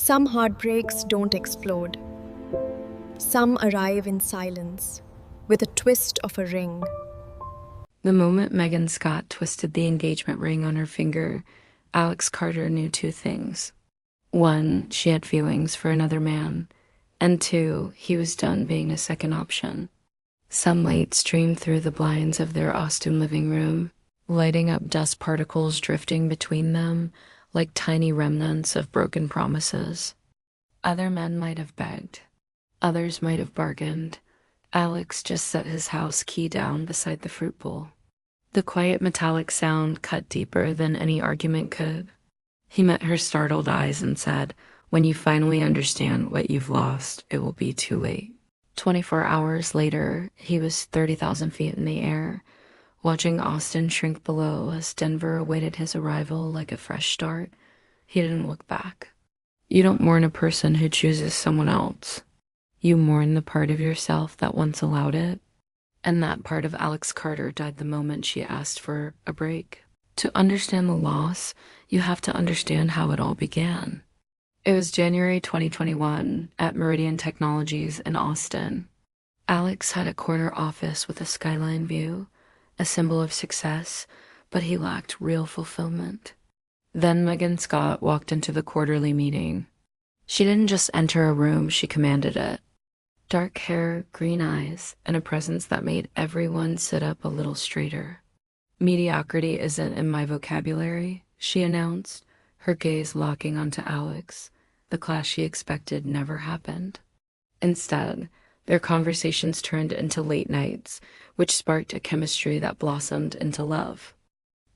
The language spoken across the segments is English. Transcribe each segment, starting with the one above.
Some heartbreaks don't explode. Some arrive in silence, with a twist of a ring. The moment Megan Scott twisted the engagement ring on her finger, Alex Carter knew two things. One, she had feelings for another man, and two, he was done being a second option. Sunlight streamed through the blinds of their Austin living room, lighting up dust particles drifting between them like tiny remnants of broken promises. Other men might have begged. Others might have bargained. Alex just set his house key down beside the fruit bowl. The quiet metallic sound cut deeper than any argument could. He met her startled eyes and said, "When you finally understand what you've lost, it will be too late." 24 hours later, he was 30,000 feet in the air, watching Austin shrink below as Denver awaited his arrival like a fresh start. He didn't look back. You don't mourn a person who chooses someone else. You mourn the part of yourself that once allowed it. And that part of Alex Carter died the moment she asked for a break. To understand the loss, you have to understand how it all began. It was January 2021 at Meridian Technologies in Austin. Alex had a corner office with a skyline view, a symbol of success, but he lacked real fulfillment. Then Megan Scott walked into the quarterly meeting. She didn't just enter a room, she commanded it. Dark hair, green eyes, and a presence that made everyone sit up a little straighter. "Mediocrity isn't in my vocabulary," she announced, her gaze locking onto Alex. The class she expected never happened. Instead, their conversations turned into late nights, which sparked a chemistry that blossomed into love.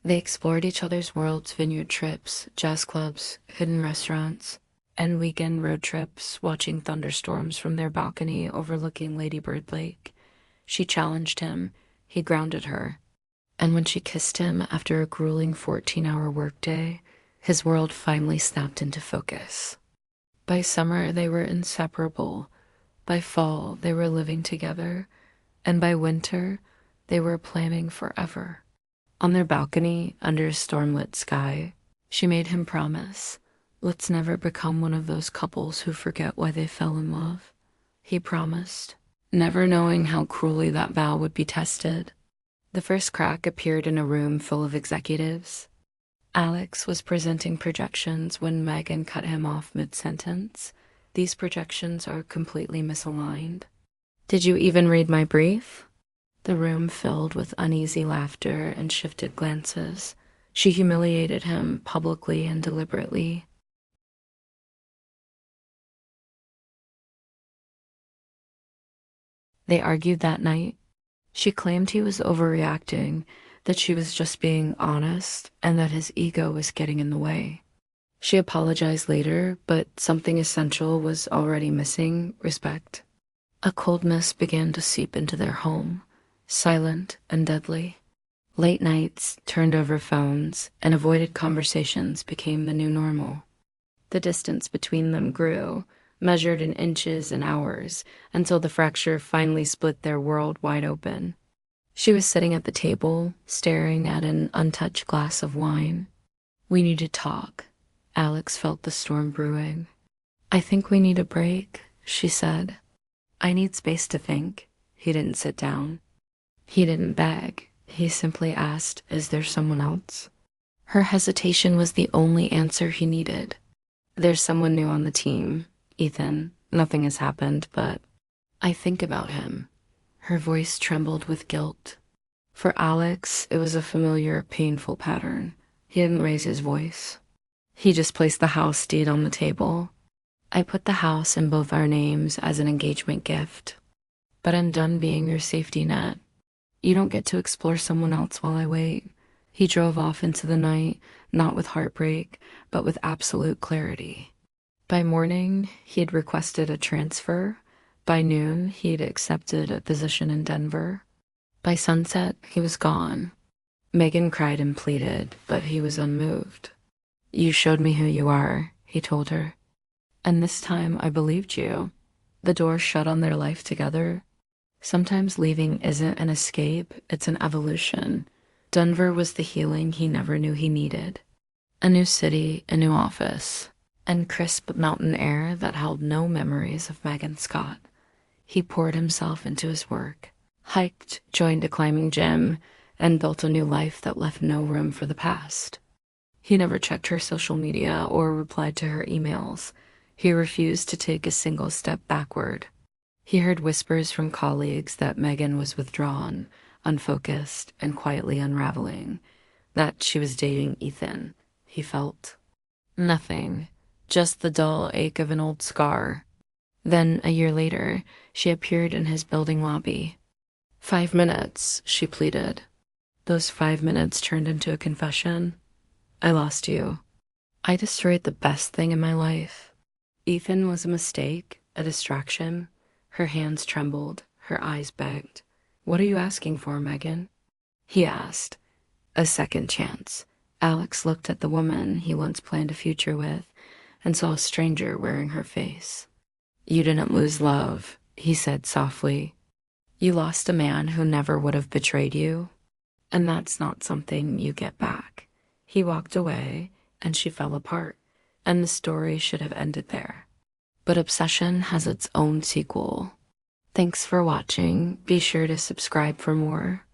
They explored each other's worlds, vineyard trips, jazz clubs, hidden restaurants, and weekend road trips, watching thunderstorms from their balcony overlooking Lady Bird Lake. She challenged him, he grounded her. And when she kissed him after a grueling 14-hour workday, his world finally snapped into focus. By summer, they were inseparable. By fall, they were living together. And by winter, they were planning forever. On their balcony, under a stormlit sky, she made him promise, "Let's never become one of those couples who forget why they fell in love." He promised, never knowing how cruelly that vow would be tested. The first crack appeared in a room full of executives. Alex was presenting projections when Megan cut him off mid-sentence. "These projections are completely misaligned." "Did you even read my brief?" The room filled with uneasy laughter and shifted glances. She humiliated him publicly and deliberately. They argued that night. She claimed he was overreacting, that she was just being honest, and that his ego was getting in the way. She apologized later, but something essential was already missing: respect. A coldness began to seep into their home, silent and deadly. Late nights, turned over phones, and avoided conversations became the new normal. The distance between them grew, measured in inches and hours, until the fracture finally split their world wide open. She was sitting at the table, staring at an untouched glass of wine. "We need to talk." Alex felt the storm brewing. "I think we need a break," she said. "I need space to think." He didn't sit down. He didn't beg. He simply asked, "Is there someone else?" Her hesitation was the only answer he needed. "There's someone new on the team. Ethan, nothing has happened, but I think about him." Her voice trembled with guilt. For Alex, it was a familiar, painful pattern. He didn't raise his voice. He just placed the house deed on the table. "I put the house in both our names as an engagement gift, but I'm done being your safety net. You don't get to explore someone else while I wait." He drove off into the night, not with heartbreak, but with absolute clarity. By morning, he had requested a transfer. By noon, he had accepted a position in Denver. By sunset, he was gone. Megan cried and pleaded, but he was unmoved. "You showed me who you are," he told her. "And this time I believed you." The door shut on their life together. Sometimes leaving isn't an escape, it's an evolution. Denver was the healing he never knew he needed. A new city, a new office. and crisp mountain air that held no memories of Megan Scott. He poured himself into his work, hiked, joined a climbing gym, and built a new life that left no room for the past. He never checked her social media or replied to her emails. He refused to take a single step backward. He heard whispers from colleagues that Megan was withdrawn, unfocused, and quietly unraveling, that she was dating Ethan. He felt nothing, just the dull ache of an old scar. Then, a year later, she appeared in his building lobby. 5 minutes, she pleaded. Those 5 minutes turned into a confession. I lost you. I destroyed the best thing in my life. Ethan was a mistake, a distraction. Her hands trembled, her eyes begged. What are you asking for, Megan? He asked. A second chance. Alex looked at the woman he once planned a future with and saw a stranger wearing her face. You didn't lose love, he said softly. You lost a man who never would have betrayed you, and that's not something you get back. He walked away, and she fell apart, and the story should have ended there. But obsession has its own sequel. Thanks for watching. Be sure to subscribe for more.